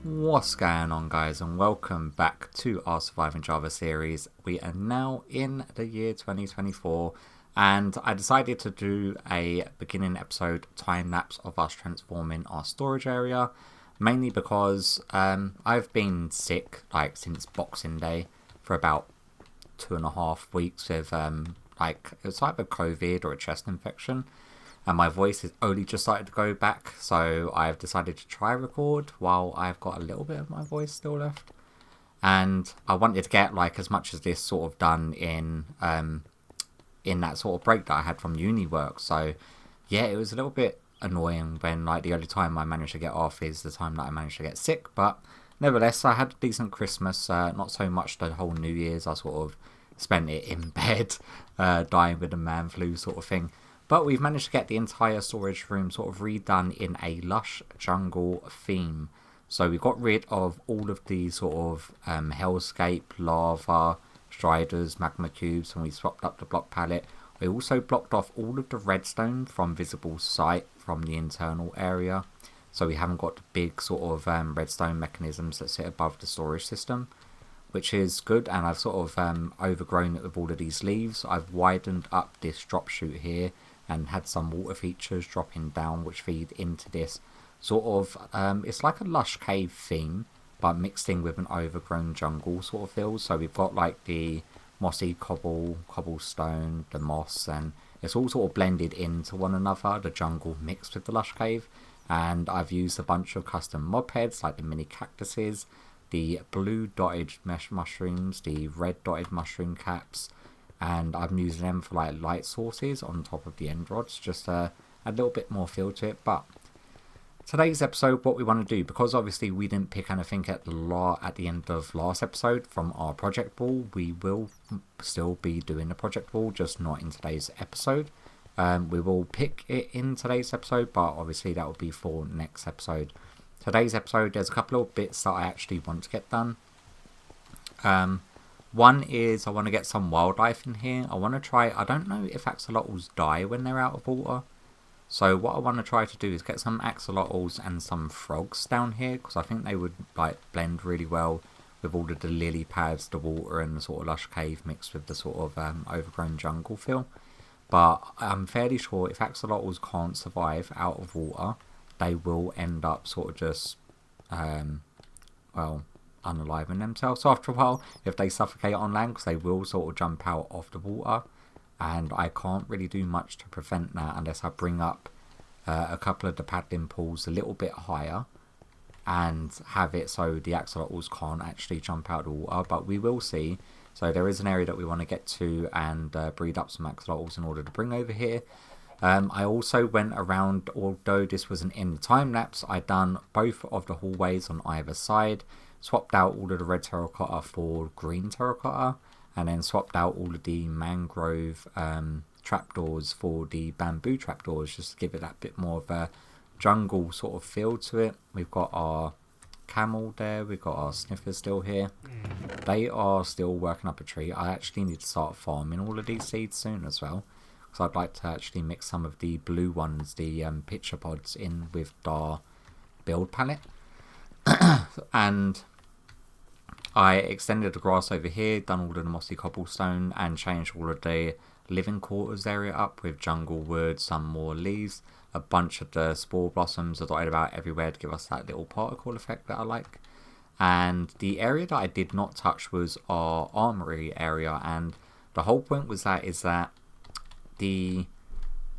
What's going on, guys, and welcome back to our Surviving Java series. We are now in the year 2024, and I decided to do a beginning episode time lapse of us transforming our storage area, mainly because I've been sick since Boxing Day for about 2.5 weeks with it's either COVID or a chest infection, and my voice has only just started to go back, so I've decided to try record while I've got a little bit of my voice still left. And I wanted to get as much as this sort of done in that sort of break that I had from uni work. So yeah, it was a little bit annoying when the only time I managed to get off is the time that I managed to get sick. But nevertheless, I had a decent Christmas, not so much the whole New Year's. I sort of spent it in bed, dying with a man flu sort of thing. But we've managed to get the entire storage room sort of redone in a lush jungle theme. So we got rid of all of the sort of hellscape, lava, striders, magma cubes, and we swapped up the block palette. We also blocked off all of the redstone from visible sight from the internal area. So we haven't got the big sort of redstone mechanisms that sit above the storage system, which is good. And I've sort of overgrown it with all of these leaves. I've widened up this drop chute here and had some water features dropping down which feed into this sort of, it's like a lush cave theme, but mixed in with an overgrown jungle sort of feel. So we've got the mossy cobblestone, the moss, and it's all sort of blended into one another, the jungle mixed with the lush cave. And I've used a bunch of custom mob heads, like the mini cactuses, the blue dotted mesh mushrooms, the red dotted mushroom caps, and I'm using them for light sources on top of the end rods, just a little bit more feel to it. But today's episode, what we want to do, because obviously we didn't pick anything at the end of last episode from our project ball, we will still be doing the project ball, just not in today's episode. We will pick it in today's episode, but obviously that will be for next episode. Today's episode, there's a couple of bits that I actually want to get done. One is I want to get some wildlife in here. I want to try, I don't know if axolotls die when they're out of water. So what I want to try to do is get some axolotls and some frogs down here, because I think they would blend really well with all of the lily pads, the water, and the sort of lush cave mixed with the sort of overgrown jungle feel. But I'm fairly sure if axolotls can't survive out of water, they will end up sort of just, unaliving themselves after a while if they suffocate on land, because they will sort of jump out of the water, and I can't really do much to prevent that unless I bring up a couple of the paddling pools a little bit higher and have it so the axolotls can't actually jump out of the water. But we will see. So there is an area that we want to get to and breed up some axolotls in order to bring over here. I also went around, although this wasn't in the time lapse, I done both of the hallways on either side, swapped out all of the red terracotta for green terracotta, and then swapped out all of the mangrove trapdoors for the bamboo trapdoors, just to give it that bit more of a jungle sort of feel to it. We've got our camel there, we've got our sniffer still here. They are still working up a tree. I actually need to start farming all of these seeds soon as well, because I'd like to actually mix some of the blue ones, the pitcher pods, in with our build palette. And I extended the grass over here, done all of the mossy cobblestone, and changed all of the living quarters area up with jungle wood, some more leaves, a bunch of the spore blossoms are dotted about everywhere to give us that little particle effect that I like. And the area that I did not touch was our armory area, and the whole point was that the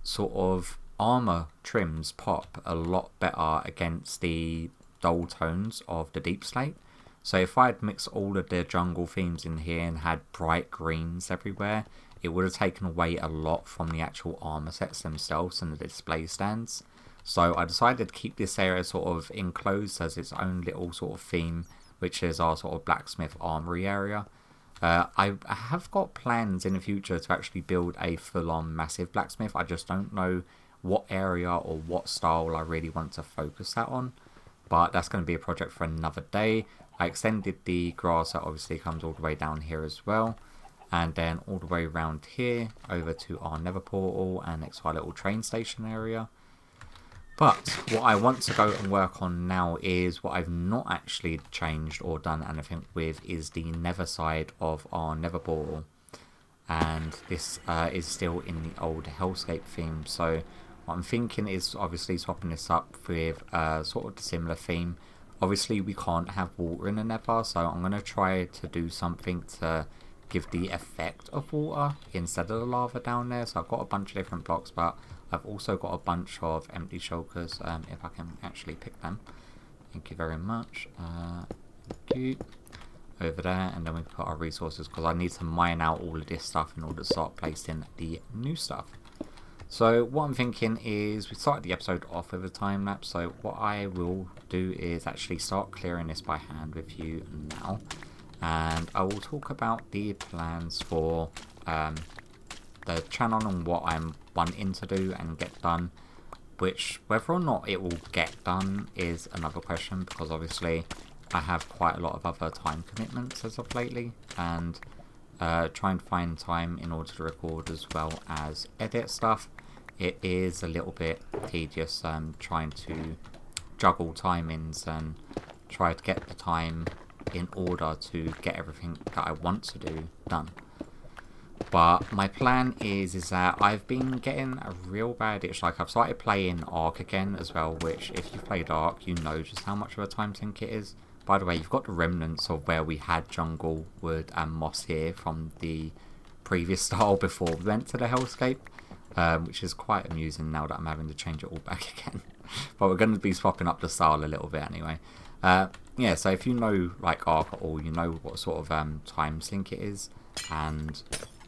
sort of armor trims pop a lot better against the dull tones of the deep slate. So if I had mixed all of the jungle themes in here and had bright greens everywhere, it would have taken away a lot from the actual armor sets themselves and the display stands. So I decided to keep this area sort of enclosed as its own little sort of theme, which is our sort of blacksmith armory area. I have got plans in the future to actually build a full-on massive blacksmith. I just don't know what area or what style I really want to focus that on. But that's going to be a project for another day. I extended the grass that obviously comes all the way down here as well. And then all the way around here over to our nether portal and next to our little train station area. But what I want to go and work on now is what I've not actually changed or done anything with is the nether side of our nether portal. And this is still in the old hellscape theme. So what I'm thinking is obviously swapping this up with sort of a similar theme. Obviously we can't have water in the nether, so I'm going to try to do something to give the effect of water instead of the lava down there. So I've got a bunch of different blocks, but I've also got a bunch of empty shulkers, if I can actually pick them. Thank you very much. Thank you. Over there, and then we put our resources, because I need to mine out all of this stuff in order to start placing the new stuff. So what I'm thinking is we started the episode off with a time lapse, so what I will do is actually start clearing this by hand with you now, and I will talk about the plans for the channel and what I'm wanting to do and get done, which whether or not it will get done is another question, because obviously I have quite a lot of other time commitments as of lately, and trying to find time in order to record as well as edit stuff. It is a little bit tedious trying to juggle timings and try to get the time in order to get everything that I want to do done. But my plan is that I've been getting a real bad itch. Like, I've started playing Ark again as well, which if you've played Ark, you know just how much of a time sink it is. By the way, you've got the remnants of where we had jungle, wood and moss here from the previous style before we went to the hellscape, which is quite amusing now that I'm having to change it all back again. But we're going to be swapping up the style a little bit anyway. Yeah, so if you know like Ark at all, you know what sort of time sink it is, and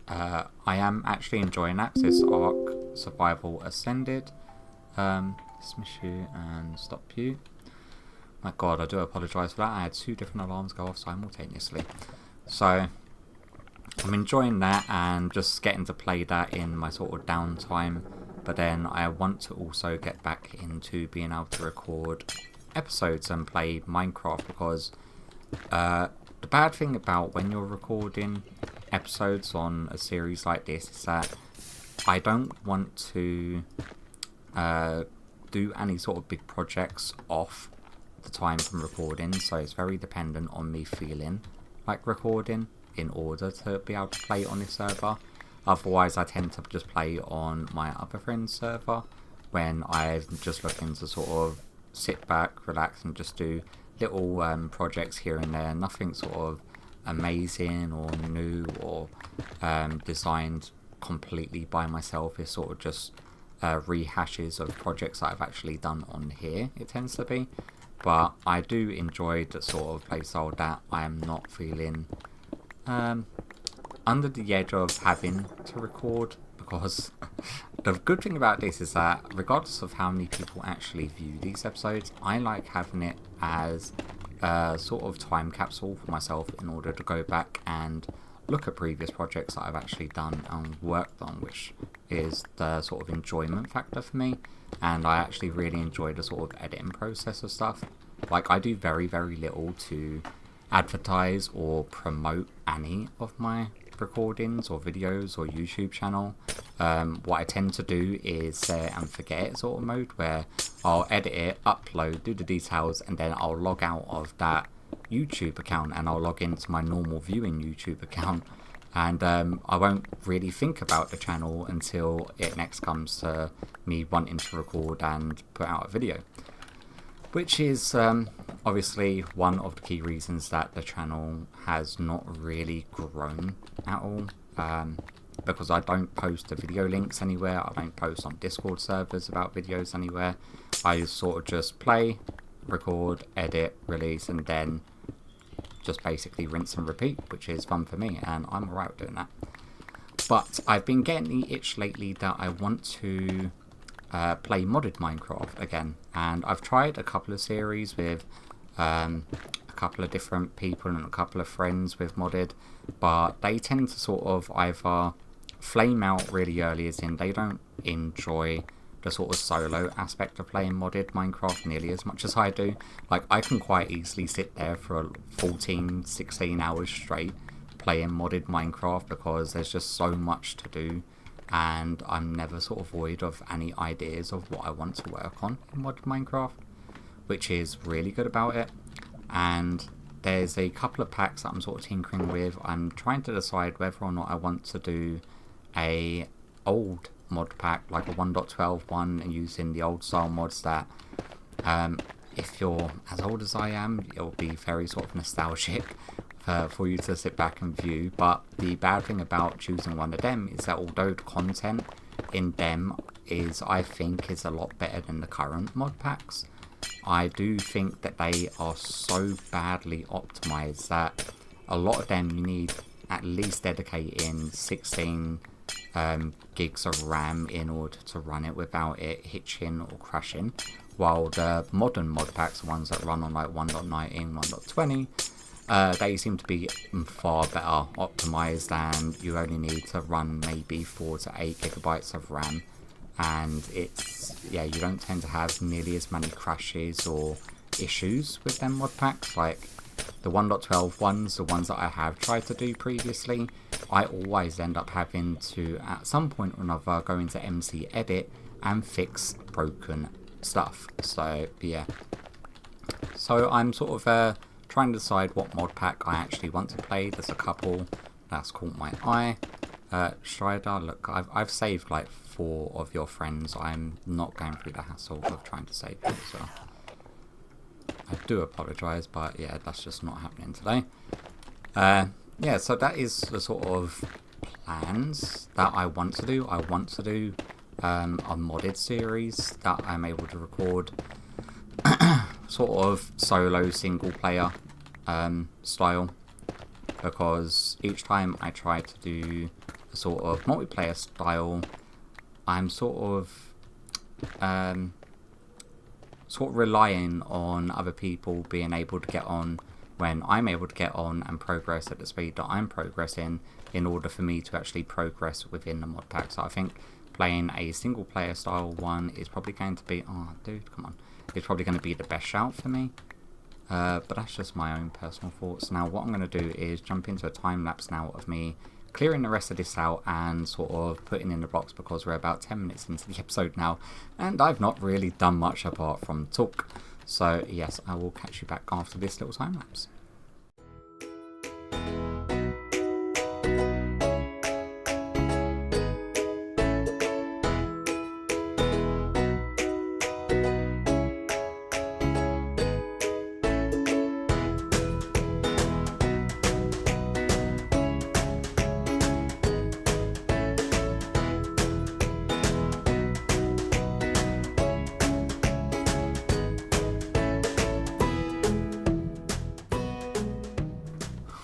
I am actually enjoying that. This Ark Survival Ascended. Dismiss you and stop you. My god, I do apologise for that. I had 2 different alarms go off simultaneously. So I'm enjoying that and just getting to play that in my sort of downtime. But then I want to also get back into being able to record episodes and play Minecraft, because the bad thing about when you're recording episodes on a series like this is that I don't want to do any sort of big projects off the time from recording, so it's very dependent on me feeling like recording in order to be able to play on this server. Otherwise I tend to just play on my other friend's server when I'm just looking to sort of sit back, relax and just do little projects here and there, nothing sort of amazing or new or designed completely by myself. It's sort of just rehashes of projects that I've actually done on here, it tends to be. But I do enjoy the sort of playstyle that I am not feeling under the edge of having to record, because the good thing about this is that regardless of how many people actually view these episodes, I like having it as a sort of time capsule for myself in order to go back and look at previous projects that I've actually done and worked on, which is the sort of enjoyment factor for me. And I actually really enjoy the sort of editing process of stuff. Like, I do very, very little to advertise or promote any of my recordings or videos or YouTube channel. What I tend to do is set and forget it sort of mode, where I'll edit it, upload, do the details, and then I'll log out of that YouTube account and I'll log into my normal viewing YouTube account, and I won't really think about the channel until it next comes to me wanting to record and put out a video, which is obviously one of the key reasons that the channel has not really grown at all, because I don't post the video links anywhere. I don't post on Discord servers about videos anywhere. I sort of just play, record, edit, release, and then just basically rinse and repeat, which is fun for me, and I'm alright doing that. But I've been getting the itch lately that I want to play modded Minecraft again, and I've tried a couple of series with a couple of different people and a couple of friends with modded, but they tend to sort of either flame out really early, as in they don't enjoy the sort of solo aspect of playing modded Minecraft nearly as much as I do. Like, I can quite easily sit there for 14-16 hours straight playing modded Minecraft, because there's just so much to do and I'm never sort of void of any ideas of what I want to work on in mod Minecraft, which is really good about it. And there's a couple of packs that I'm sort of tinkering with. I'm trying to decide whether or not I want to do a old mod pack, like a 1.12 one, and using the old style mods that if you're as old as I am, it'll be very sort of nostalgic for you to sit back and view. But the bad thing about choosing one of them is that although the content in them is, I think, is a lot better than the current mod packs, I do think that they are so badly optimized that a lot of them you need at least dedicating 16 gigs of RAM in order to run it without it hitching or crashing, while the modern mod packs, the ones that run on like 1.19, 1.20, they seem to be far better optimized, and you only need to run maybe 4 to 8 gigabytes of RAM, and it's, yeah, you don't tend to have nearly as many crashes or issues with them mod packs. Like the 1.12 ones, the ones that I have tried to do previously, I always end up having to, at some point or another, go into MC Edit and fix broken stuff. So yeah, so I'm sort of trying to decide what mod pack I actually want to play. There's a couple that's caught my eye. Strider, look, I've saved like 4 of your friends. I'm not going through the hassle of trying to save them, so I do apologise, but yeah, that's just not happening today. Yeah, so that is the sort of plans that I want to do. I want to do a modded series that I'm able to record sort of solo single player style, because each time I try to do a sort of multiplayer style, I'm sort of relying on other people being able to get on when I'm able to get on and progress at the speed that I'm progressing, in order for me to actually progress within the mod pack. So I think playing a single player style one is probably going to be, oh dude, come on, it's probably going to be the best shout for me. But that's just my own personal thoughts. Now what I'm going to do is jump into a time lapse now of me clearing the rest of this out and sort of putting in the blocks, because we're about 10 minutes into the episode now and I've not really done much apart from talk. So yes, I will catch you back after this little time lapse.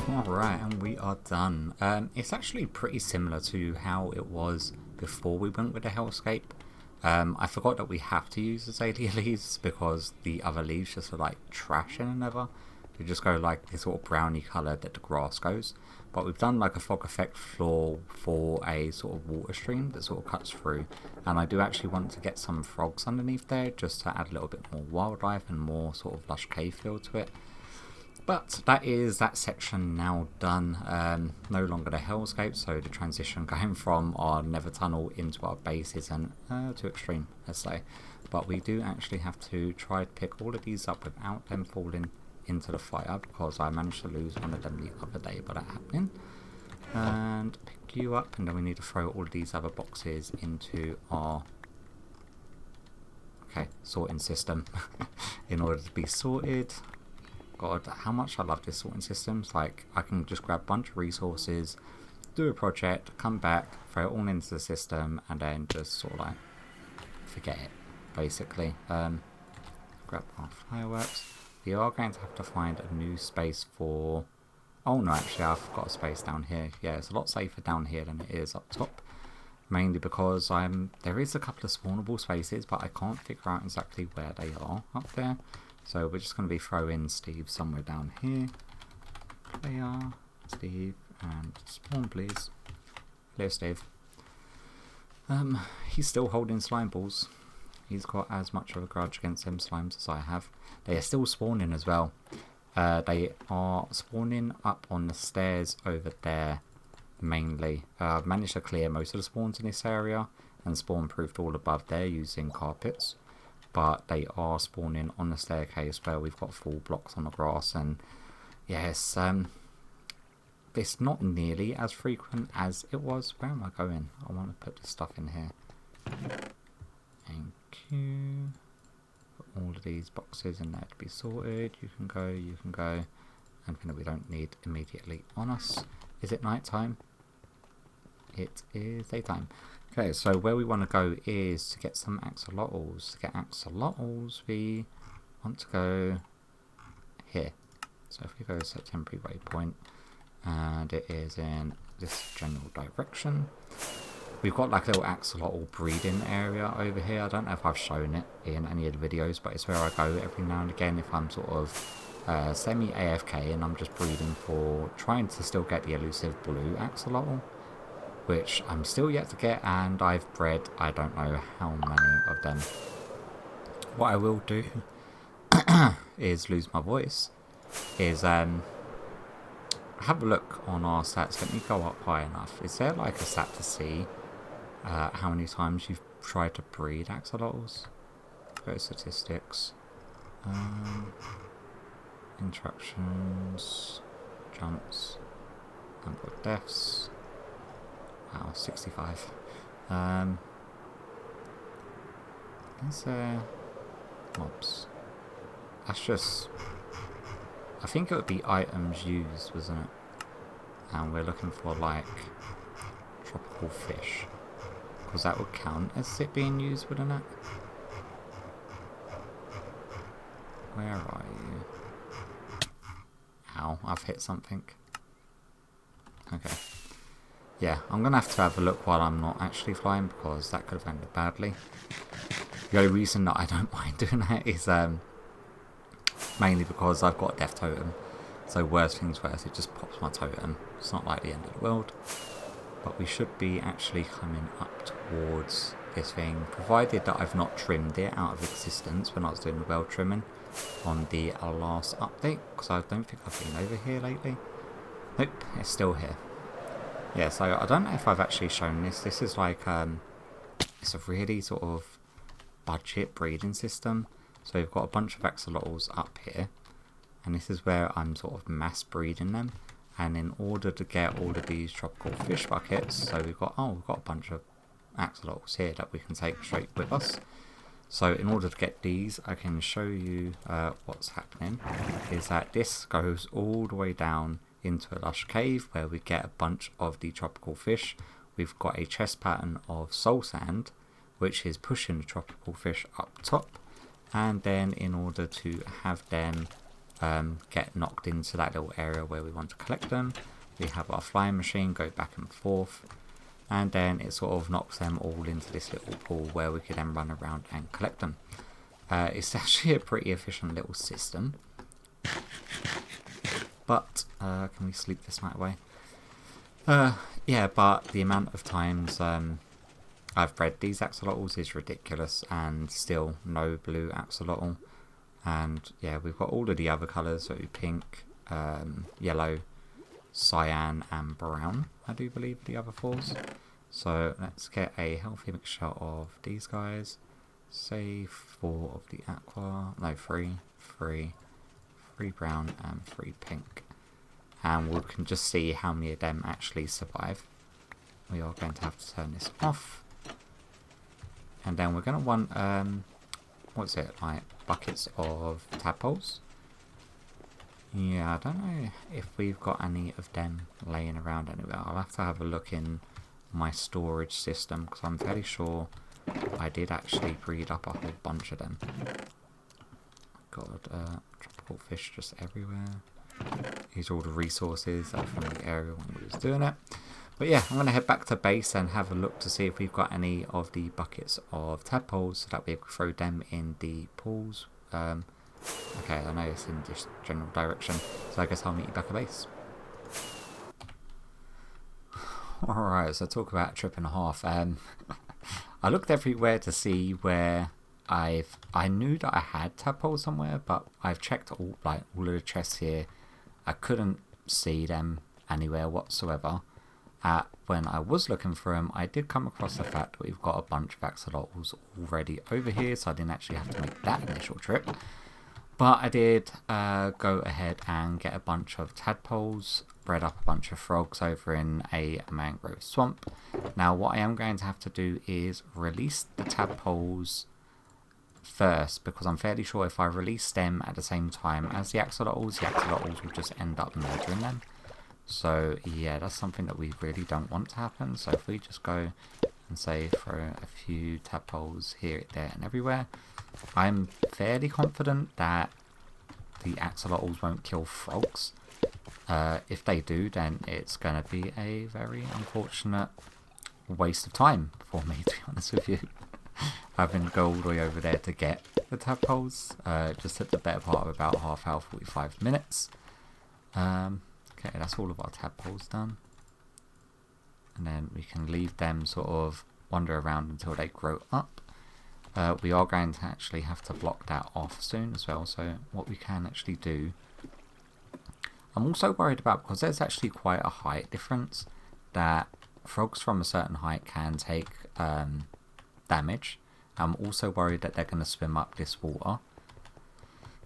Alright, and we are done. It's actually pretty similar to how it was before we went with the hellscape. I forgot that we have to use azalea leaves because the other leaves just are like trash in another. They just go like this sort of browny colour that the grass goes. But we've done like a fog effect floor for a sort of water stream that sort of cuts through. And I do actually want to get some frogs underneath there just to add a little bit more wildlife and more sort of lush cave feel to it. But that is that section now done. No longer the hellscape, so the transition going from our nether tunnel into our base isn't too extreme, let's say. But we do actually have to try to pick all of these up without them falling into the fire, because I managed to lose one of them the other day by that happening. And pick you up, and then we need to throw all of these other boxes into our sorting system in order to be sorted. God, how much I love this sorting system. It's like I can just grab a bunch of resources, do a project, come back, throw it all into the system, and then just sort of like forget it, basically. Grab our fireworks. We are going to have to find a new space for... Oh no, actually I've got a space down here. Yeah, it's a lot safer down here than it is up top. Mainly because there is a couple of spawnable spaces, but I can't figure out exactly where they are up there. So we're just going to be throwing Steve somewhere down here. Player, Steve, and spawn please. Hello Steve. He's still holding slime balls. He's got as much of a grudge against them slimes as I have. They are still spawning as well. They are spawning up on the stairs over there. mainly. I've managed to clear most of the spawns in this area and spawn proofed all above there using carpets, but they are spawning on the staircase where we've got full blocks on the grass. And yes, it's not nearly as frequent as it was. Where am I going? I want to put this stuff in here. Thank you. Put all of these boxes in there to be sorted. You can go, you can go. Anything that we don't need immediately on us. Is it night time? It is daytime. Okay, so where we want to go is to get some axolotls. To get axolotls, we want to go here. So if we go to a temporary waypoint, and it is in this general direction. We've got like a little axolotl breeding area over here. I don't know if I've shown it in any of the videos, but it's where I go every now and again if I'm sort of semi-AFK and I'm just breeding for trying to still get the elusive blue axolotl, which I'm still yet to get, and I've bred I don't know how many of them. What I will do is lose my voice, is have a look on our stats. Let me go up high enough. Is there like a stat to see how many times you've tried to breed axolotls? Go to statistics. Interactions. Jumps. Number of deaths. Wow, 65. Is there mobs? That's just... I think it would be items used, wasn't it? And we're looking for like tropical fish, because that would count as it being used, wouldn't it? Where are you? Ow, I've hit something. Okay. Yeah, I'm going to have a look while I'm not actually flying, because that could have ended badly. The only reason that I don't mind doing that is mainly because I've got a death totem. So worst things first, it just pops my totem. It's not like the end of the world. But we should be actually coming up towards this thing, provided that I've not trimmed it out of existence when I was doing the well trimming on the last update, because I don't think I've been over here lately. Nope, it's still here. Yeah, so I don't know if I've actually shown this. This is like, it's a really sort of budget breeding system. So we've got a bunch of axolotls up here, and this is where I'm sort of mass breeding them. And in order to get all of these tropical fish buckets, so we've got a bunch of axolotls here that we can take straight with us. So in order to get these, I can show you what's happening. Is that this goes all the way down into a lush cave where we get a bunch of the tropical fish. We've got a chest pattern of soul sand, which is pushing the tropical fish up top. And then in order to have them get knocked into that little area where we want to collect them, we have our flying machine go back and forth, and then it sort of knocks them all into this little pool where we can then run around and collect them. It's actually a pretty efficient little system, but can we sleep this night away? Yeah, but the amount of times I've bred these axolotls is ridiculous, and still no blue axolotl. And yeah, we've got all of the other colours, so pink, yellow, cyan and brown, I do believe the other fours. So let's get a healthy mixture of these guys. Say 4 of the aqua, no 3 brown and 3 pink. And we can just see how many of them actually survive. We are going to have to turn this off. And then we're going to want, what's it, like buckets of tadpoles. Yeah, I don't know if we've got any of them laying around anywhere. I'll have to have a look in my storage system, because I'm fairly sure I did actually breed up a whole bunch of them. God, tropical fish just everywhere. These are all the resources that are from the area when we was doing it. But yeah, I'm going to head back to base and have a look to see if we've got any of the buckets of tadpoles so that we can throw them in the pools. Okay, I know it's in this general direction, so I guess I'll meet you back at base. Alright, so talk about a trip and a half. I looked everywhere to see where I knew that I had tadpoles somewhere, but I've checked all of the chests here. I couldn't see them anywhere whatsoever. when I was looking for them, I did come across the fact that we've got a bunch of axolotls already over here, so I didn't actually have to make that initial trip. But I did go ahead and get a bunch of tadpoles, bred up a bunch of frogs over in a mangrove swamp. Now what I am going to have to do is release the tadpoles first, because I'm fairly sure if I release them at the same time as the axolotls will just end up murdering them. So yeah, that's something that we really don't want to happen. So if we just go and say throw a few tadpoles here, there and everywhere, I'm fairly confident that the axolotls won't kill frogs. If they do, then it's going to be a very unfortunate waste of time for me, to be honest with you. Having to go all the way over there to get the tadpoles. Just took the better part of about half hour, 45 minutes. Okay, that's all of our tadpoles done. And then we can leave them sort of wander around until they grow up. We are going to actually have to block that off soon as well. So what we can actually do, I'm also worried about, because there's actually quite a height difference, that frogs from a certain height can take damage. I'm also worried that they're going to swim up this water.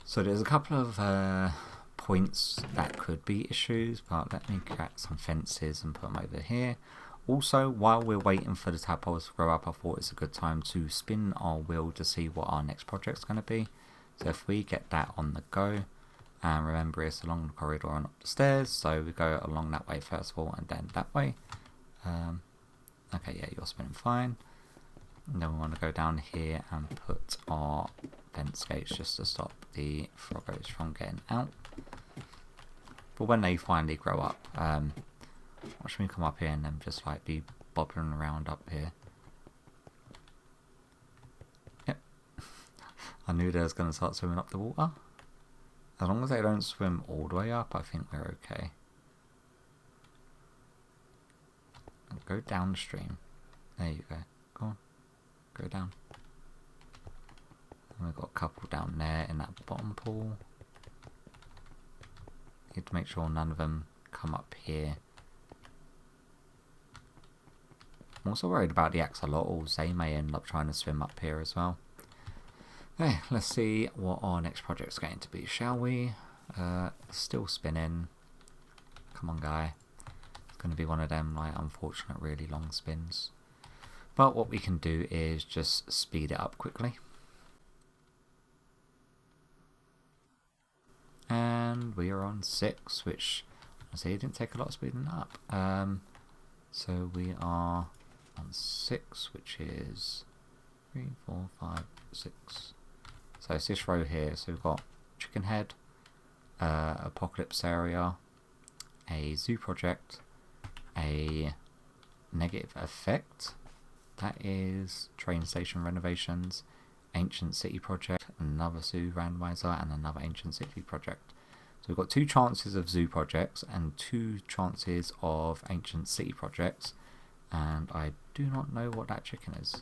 So there's a couple of points that could be issues, but let me crack some fences and put them over here. Also, while we're waiting for the tadpoles to grow up, I thought it's a good time to spin our wheel to see what our next project's going to be. So if we get that on the go, and remember it's along the corridor and up the stairs, so we go along that way first of all and then that way. Okay, yeah, you're spinning fine. And then we want to go down here and put our fence gates just to stop the froggos from getting out. But when they finally grow up, watch me come up here and then just like be bobbing around up here. Yep. I knew they was going to start swimming up the water. As long as they don't swim all the way up, I think we're okay. And go downstream. There you go. Go on. Go down. And we've got a couple down there in that bottom pool. Need to make sure none of them come up here. I'm also worried about the axolotls. They may end up trying to swim up here as well. Okay, let's see what our next project's going to be, shall we? Still spinning. Come on, guy. It's going to be one of them, like, unfortunate, really long spins. But what we can do is just speed it up quickly. And we are on 6, which, I say, it didn't take a lot of speeding up. So we are on 6, which is 3, 4, 5, 6. So it's this row here. So we've got Chicken Head, Apocalypse Area, a Zoo Project, a Negative Effect, that is Train Station Renovations, Ancient City Project, another Zoo Randomizer, and another Ancient City Project. So we've got 2 chances of Zoo Projects and 2 chances of Ancient City Projects, and I do not know what that chicken is.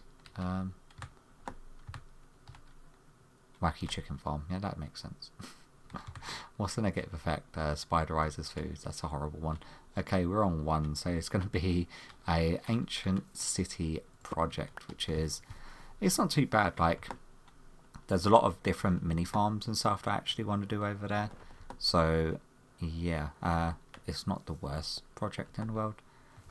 Wacky Chicken Farm. Yeah, that makes sense. What's the negative effect? Spiderizes foods. That's a horrible one. Okay, we're on 1, so it's going to be a Ancient City Project, which is, it's not too bad. Like, there's a lot of different mini farms and stuff that I actually want to do over there. So yeah, it's not the worst project in the world.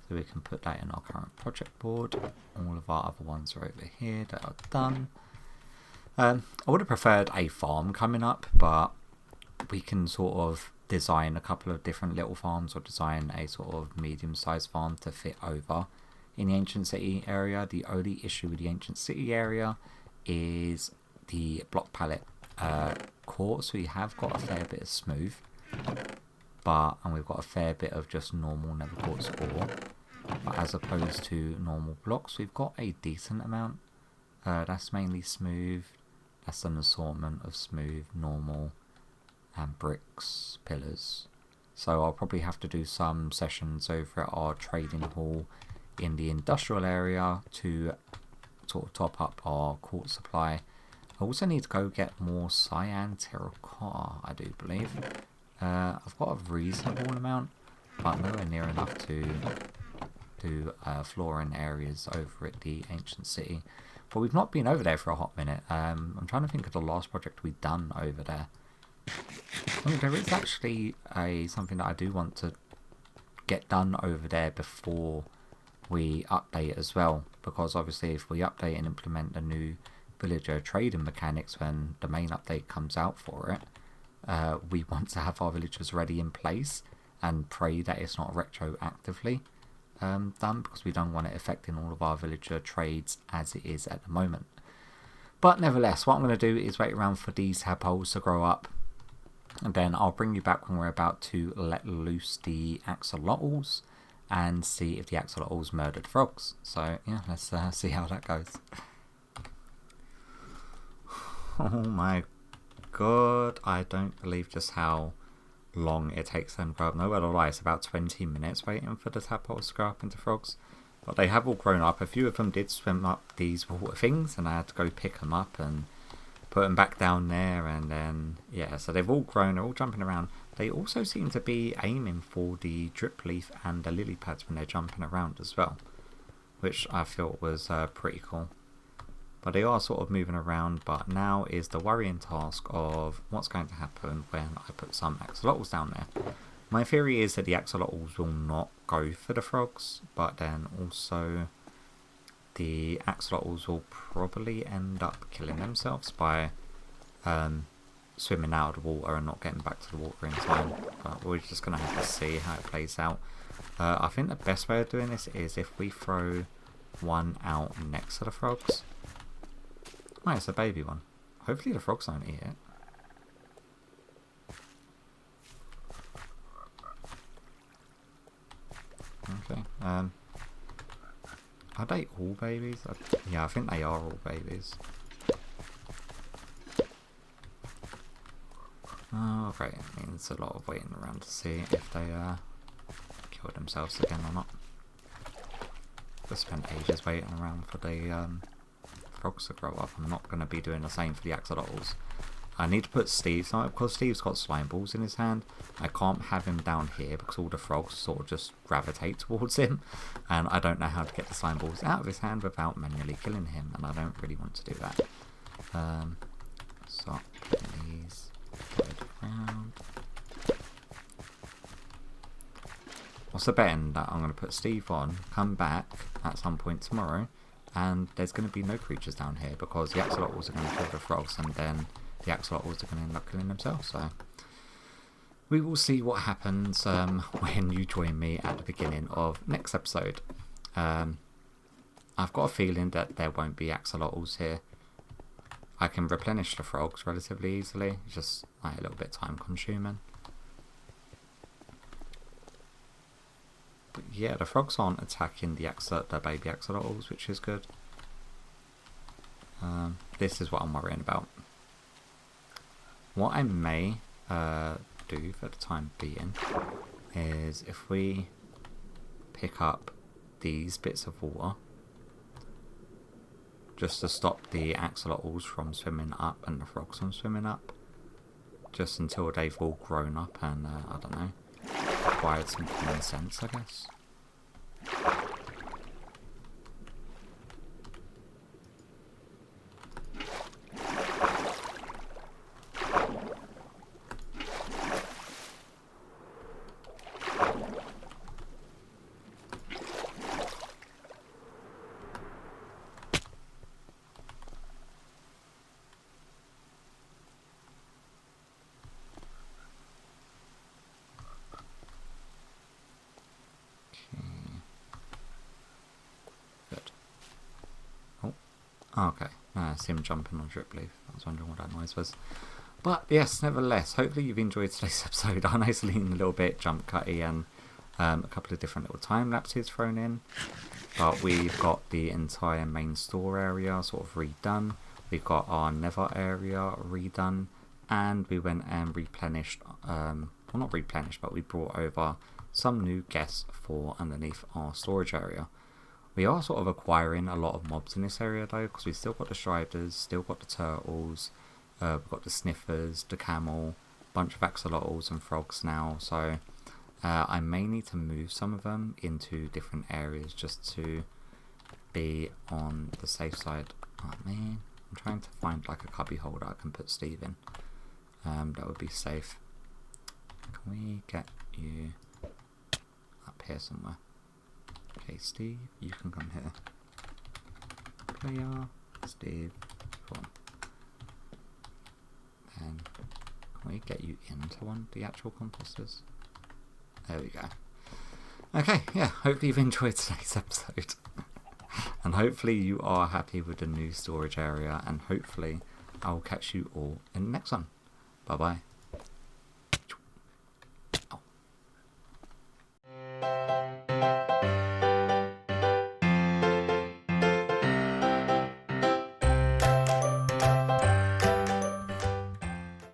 So we can put that in our current project board. All of our other ones are over here that are done. I would have preferred a farm coming up, but we can sort of design a couple of different little farms, or design a sort of medium-sized farm to fit over in the Ancient City area. The only issue with the Ancient City area is the block palette quartz. We have got a fair bit of smooth, and we've got a fair bit of just normal nether quartz ore. But as opposed to normal blocks, we've got a decent amount. That's mainly smooth. That's an assortment of smooth, normal, and bricks, pillars. So I'll probably have to do some sessions over at our trading hall in the industrial area to sort of top up our quartz supply. I also need to go get more cyan terracotta, I do believe. I've got a reasonable amount, but nowhere near enough to do flooring areas over at the ancient city. But we've not been over there for a hot minute. I'm trying to think of the last project we've done over there. I mean, there is actually something that I do want to get done over there before we update as well, because obviously if we update and implement the new villager trading mechanics when the main update comes out for it, we want to have our villagers ready in place and pray that it's not retroactively done, because we don't want it affecting all of our villager trades as it is at the moment. But nevertheless, what I'm going to do is wait around for these tadpoles to grow up, and then I'll bring you back when we're about to let loose the axolotls and see if the axolotls murdered frogs. So yeah, let's see how that goes. Oh my god, I don't believe just how long it takes them to grow up. No, well, lie, it's about 20 minutes waiting for the tadpoles to grow up into frogs. But they have all grown up. A few of them did swim up these water things, and I had to go pick them up and put them back down there. And then, yeah, so they've all grown, they're all jumping around. They also seem to be aiming for the drip leaf and the lily pads when they're jumping around as well, which I thought was pretty cool. But they are sort of moving around, but now is the worrying task of what's going to happen when I put some axolotls down there. My theory is that the axolotls will not go for the frogs, but then also the axolotls will probably end up killing themselves by swimming out of the water and not getting back to the water in time. But we're just going to have to see how it plays out. I think the best way of doing this is if we throw one out next to the frogs. Oh, it's a baby one. Hopefully the frogs don't eat it. Okay. Are they all babies? Yeah, I think they are all babies. Oh, great. It means a lot of waiting around to see if they kill themselves again or not. Just spent ages waiting around for the frogs to grow up. I'm not going to be doing the same for the axolotls. I need to put Steve, because Steve's got slime balls in his hand. I can't have him down here because all the frogs sort of just gravitate towards him, and I don't know how to get the slime balls out of his hand without manually killing him, and I don't really want to do that. So these around. What's the betting that I'm going to put Steve on, come back at some point tomorrow, and there's going to be no creatures down here because the axolotls are going to kill the frogs, and then the axolotls are going to end up killing themselves. So we will see what happens when you join me at the beginning of next episode. I've got a feeling that there won't be axolotls here. I can replenish the frogs relatively easily, it's just like a little bit time consuming. But yeah, the frogs aren't attacking the baby axolotls, which is good. This is what I'm worrying about. What I may do for the time being is if we pick up these bits of water just to stop the axolotls from swimming up and the frogs from swimming up, just until they've all grown up and I don't know, acquired some common sense, I guess. Okay, I see him jumping on drip leaf. I was wondering what that noise was. But yes, nevertheless, hopefully you've enjoyed today's episode. I know it's leaning a little bit jump cutty and a couple of different little time lapses thrown in. But we've got the entire main store area sort of redone. We've got our nether area redone. And we went and replenished, well not replenished, but we brought over some new guests for underneath our storage area. We are sort of acquiring a lot of mobs in this area though, because we've still got the striders, still got the turtles, we've got the sniffers, the camel, bunch of axolotls and frogs now. So I may need to move some of them into different areas just to be on the safe side. Oh man, I'm trying to find like a cubby holder I can put Steve in. That would be safe. Can we get you up here somewhere? Okay, Steve, you can come here. Player, Steve, come on. Then can we get you into one of the actual composters? There we go. Okay, yeah, hopefully you've enjoyed today's episode. And hopefully you are happy with the new storage area, and hopefully I will catch you all in the next one. Bye bye.